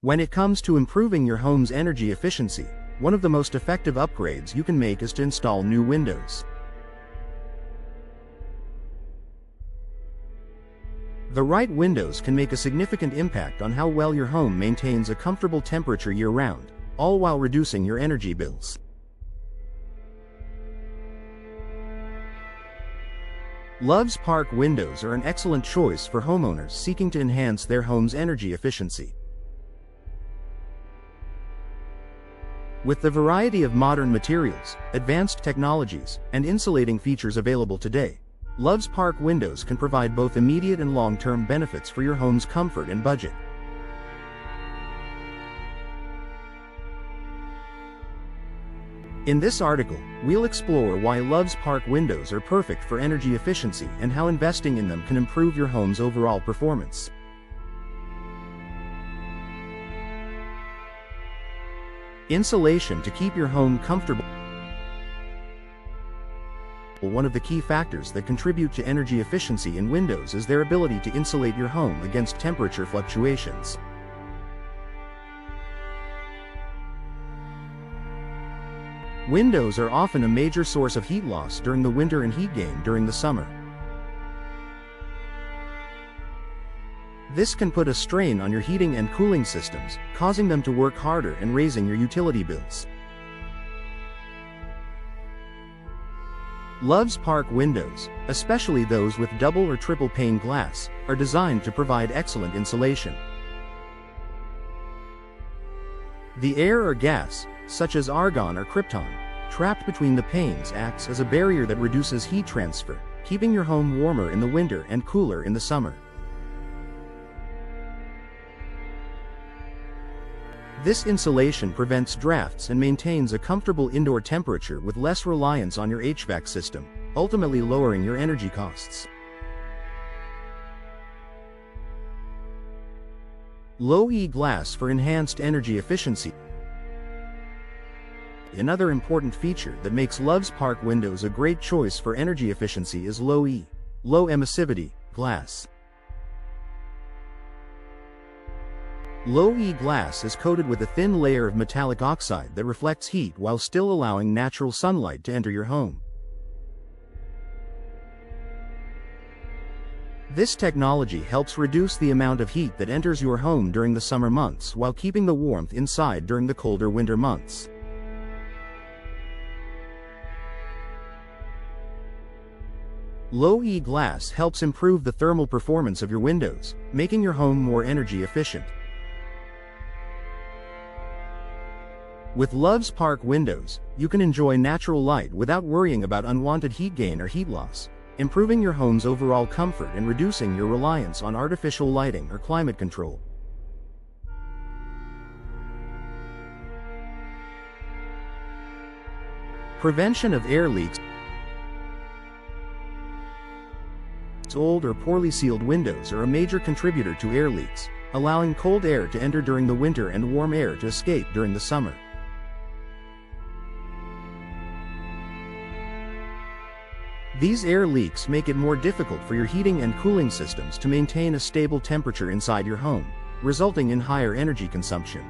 When it comes to improving your home's energy efficiency, one of the most effective upgrades you can make is to install new windows. The right windows can make a significant impact on how well your home maintains a comfortable temperature year-round, all while reducing your energy bills. Love's Park windows are an excellent choice for homeowners seeking to enhance their home's energy efficiency. With the variety of modern materials, advanced technologies, and insulating features available today, Love's Park windows can provide both immediate and long-term benefits for your home's comfort and budget. In this article, we'll explore why Love's Park windows are perfect for energy efficiency and how investing in them can improve your home's overall performance. Insulation to keep your home comfortable. One of the key factors that contribute to energy efficiency in windows is their ability to insulate your home against temperature fluctuations. Windows are often a major source of heat loss during the winter and heat gain during the summer. This can put a strain on your heating and cooling systems, causing them to work harder and raising your utility bills. Love's Park windows, especially those with double or triple pane glass, are designed to provide excellent insulation. The air or gas, such as argon or krypton, trapped between the panes acts as a barrier that reduces heat transfer, keeping your home warmer in the winter and cooler in the summer. This insulation prevents drafts and maintains a comfortable indoor temperature with less reliance on your HVAC system, ultimately lowering your energy costs. Low-E glass for enhanced energy efficiency. Another important feature that makes Love's Park windows a great choice for energy efficiency is low-E, low emissivity, glass. Low-E glass is coated with a thin layer of metallic oxide that reflects heat while still allowing natural sunlight to enter your home. This technology helps reduce the amount of heat that enters your home during the summer months while keeping the warmth inside during the colder winter months. Low-E glass helps improve the thermal performance of your windows, making your home more energy efficient. With Love's Park windows, you can enjoy natural light without worrying about unwanted heat gain or heat loss, improving your home's overall comfort and reducing your reliance on artificial lighting or climate control. Prevention of air leaks. Old or poorly sealed windows are a major contributor to air leaks, allowing cold air to enter during the winter and warm air to escape during the summer. These air leaks make it more difficult for your heating and cooling systems to maintain a stable temperature inside your home, resulting in higher energy consumption.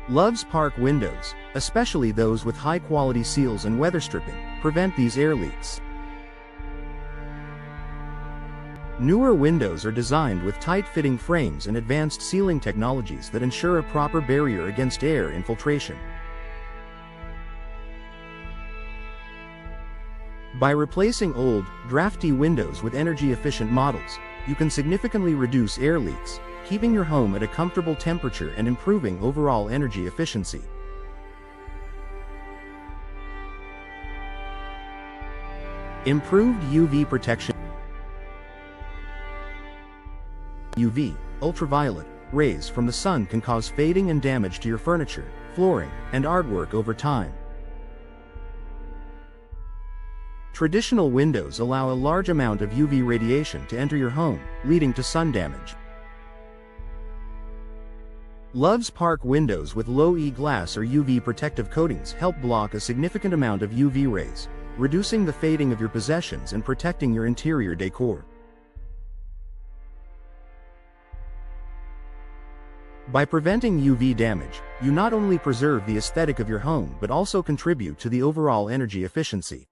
Love's Park windows, especially those with high-quality seals and weather stripping, prevent these air leaks. Newer windows are designed with tight-fitting frames and advanced sealing technologies that ensure a proper barrier against air infiltration. By replacing old, drafty windows with energy-efficient models, you can significantly reduce air leaks, keeping your home at a comfortable temperature and improving overall energy efficiency. Improved UV protection. UV, ultraviolet, rays from the sun can cause fading and damage to your furniture, flooring, and artwork over time. Traditional windows allow a large amount of UV radiation to enter your home, leading to sun damage. Love's Park windows with low-E glass or UV protective coatings help block a significant amount of UV rays, reducing the fading of your possessions and protecting your interior decor. By preventing UV damage, you not only preserve the aesthetic of your home but also contribute to the overall energy efficiency.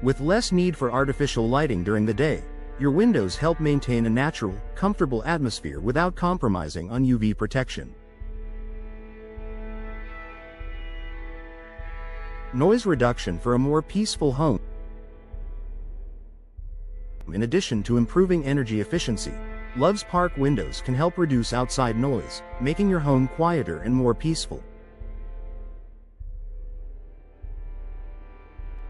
With less need for artificial lighting during the day, your windows help maintain a natural, comfortable atmosphere without compromising on UV protection. Noise reduction for a more peaceful home. In addition to improving energy efficiency, Love's Park windows can help reduce outside noise, making your home quieter and more peaceful.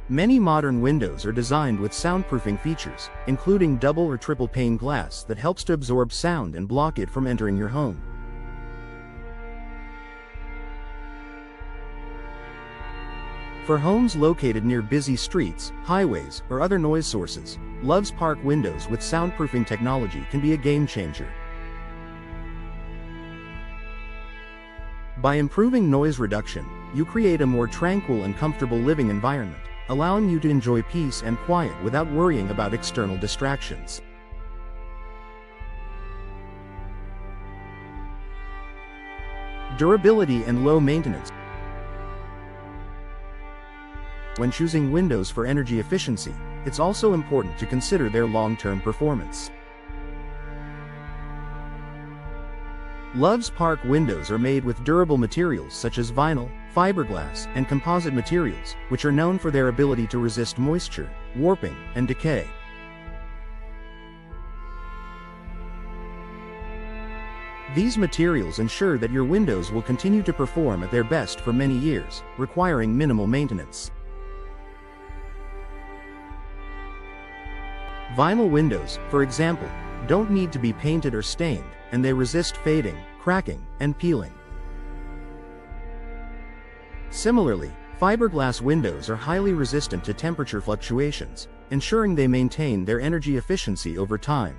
Many modern windows are designed with soundproofing features, including double or triple pane glass that helps to absorb sound and block it from entering your home. For homes located near busy streets, highways, or other noise sources, Love's Park windows with soundproofing technology can be a game changer. By improving noise reduction, you create a more tranquil and comfortable living environment, allowing you to enjoy peace and quiet without worrying about external distractions. Durability and low maintenance. When choosing windows for energy efficiency, it's also important to consider their long-term performance. Love's Park windows are made with durable materials such as vinyl, fiberglass, and composite materials, which are known for their ability to resist moisture, warping, and decay. These materials ensure that your windows will continue to perform at their best for many years, requiring minimal maintenance. Vinyl windows, for example, don't need to be painted or stained, and they resist fading, cracking, and peeling. Similarly, fiberglass windows are highly resistant to temperature fluctuations, ensuring they maintain their energy efficiency over time.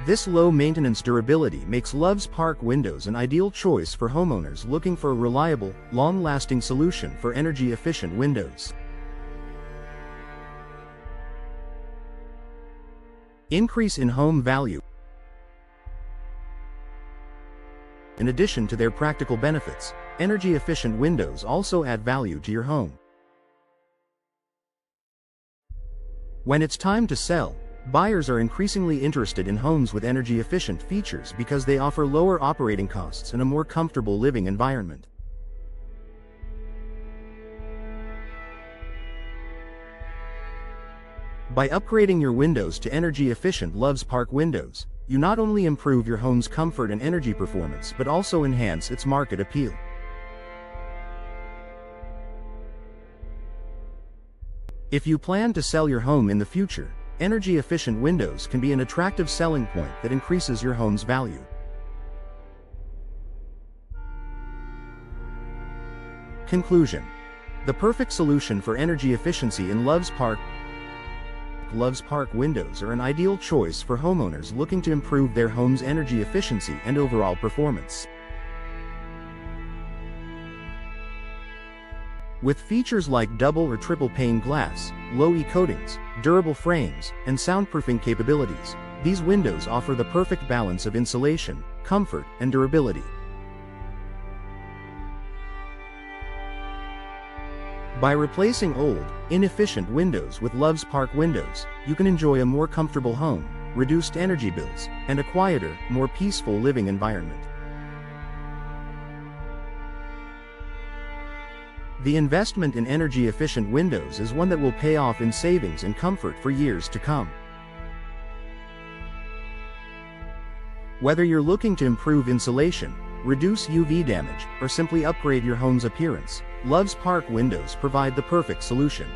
This low-maintenance durability makes Love's Park windows an ideal choice for homeowners looking for a reliable, long-lasting solution for energy-efficient windows. Increase in home value. In addition to their practical benefits, energy-efficient windows also add value to your home. When it's time to sell, buyers are increasingly interested in homes with energy-efficient features because they offer lower operating costs and a more comfortable living environment. By upgrading your windows to energy-efficient Love's Park windows, you not only improve your home's comfort and energy performance but also enhance its market appeal. If you plan to sell your home in the future, energy-efficient windows can be an attractive selling point that increases your home's value. Conclusion: the perfect solution for energy efficiency in Love's Park. Love's Park windows are an ideal choice for homeowners looking to improve their home's energy efficiency and overall performance. With features like double or triple pane glass, low-E coatings, durable frames, and soundproofing capabilities, these windows offer the perfect balance of insulation, comfort, and durability. By replacing old, inefficient windows with Love's Park windows, you can enjoy a more comfortable home, reduced energy bills, and a quieter, more peaceful living environment. The investment in energy-efficient windows is one that will pay off in savings and comfort for years to come. Whether you're looking to improve insulation, reduce UV damage, or simply upgrade your home's appearance, Love's Park windows provide the perfect solution.